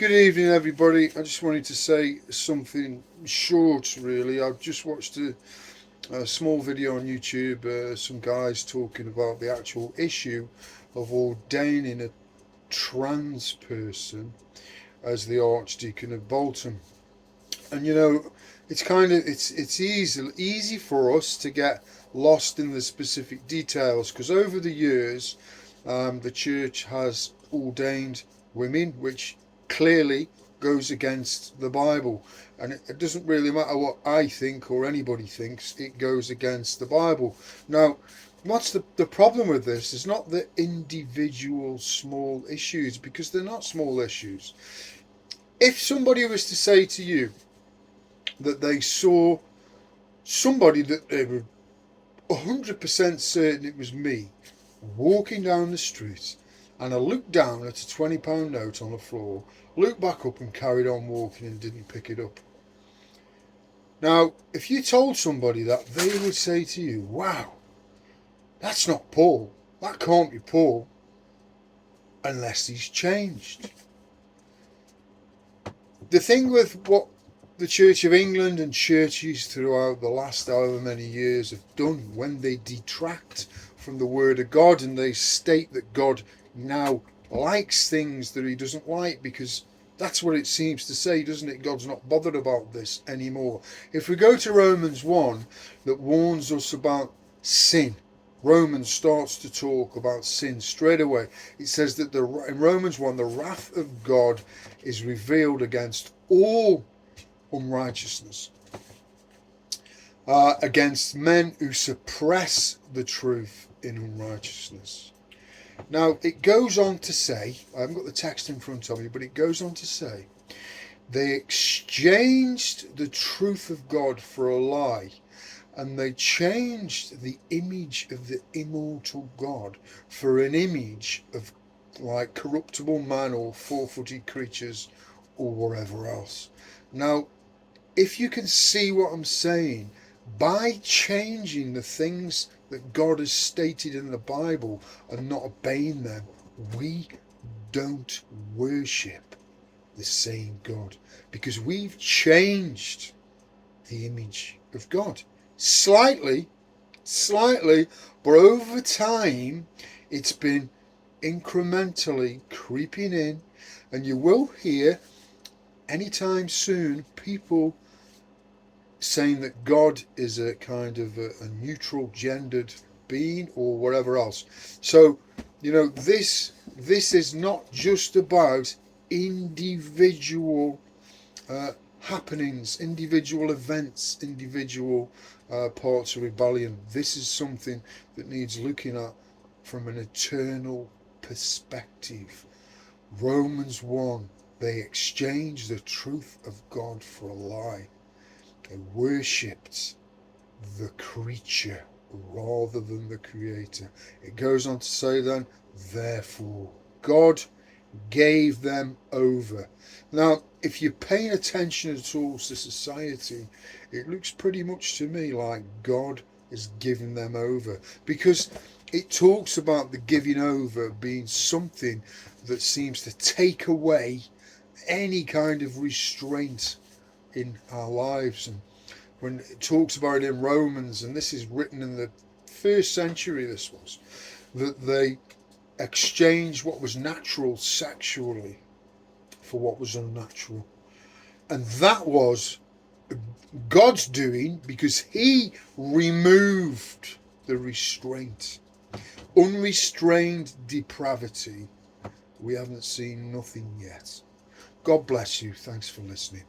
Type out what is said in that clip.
Good evening, everybody. I just wanted to say something short, really. I've just watched a small video on YouTube, some guys talking about the actual issue of ordaining a trans person as the Archdeacon of Bolton. And it's easy for us to get lost in the specific details because over the years, the church has ordained women, which clearly goes against the Bible. And it doesn't really matter what I think or anybody thinks, it goes against the Bible. Now, what's the problem with this is not the individual small issues, because they're not small issues. If somebody was to say to you that they saw somebody that they were 100% certain it was me walking down the street, and I looked down at a £20 note on the floor, looked back up and carried on walking and didn't pick it up. Now, if you told somebody that, they would say to you, wow, that's not Paul. That can't be Paul unless he's changed. The thing with what the Church of England and churches throughout the last however many years have done when they detract from the Word of God and they state that God now likes things that he doesn't like, because that's what it seems to say, doesn't it? God's not bothered about this anymore. If we go to Romans 1 that warns us about sin, Romans starts to talk about sin straight away. It says that in Romans 1, the wrath of God is revealed against all unrighteousness, against men who suppress the truth in unrighteousness. Now, it goes on to say, I haven't got the text in front of me, but it goes on to say, they exchanged the truth of God for a lie, and they changed the image of the immortal God for an image of like corruptible man or four-footed creatures or whatever else. Now, if you can see what I'm saying, by changing the things that God has stated in the Bible and not obeying them, we don't worship the same God, because we've changed the image of God. Slightly, but over time it's been incrementally creeping in, and you will hear anytime soon people saying that God is a kind of a neutral gendered being or whatever else. So, this is not just about individual happenings, individual events, individual parts of rebellion. This is something that needs looking at from an eternal perspective. Romans 1, they exchanged the truth of God for a lie. They worshipped the creature rather than the creator. It goes on to say then, therefore, God gave them over. Now, if you're paying attention at all to society, it looks pretty much to me like God is giving them over, because it talks about the giving over being something that seems to take away any kind of restraint in our lives. And when it talks about it in Romans, and this is written in the first century, this was, that they exchanged what was natural sexually for what was unnatural. And that was God's doing, because he removed the restraint. Unrestrained depravity. We haven't seen nothing yet. God bless you. Thanks for listening.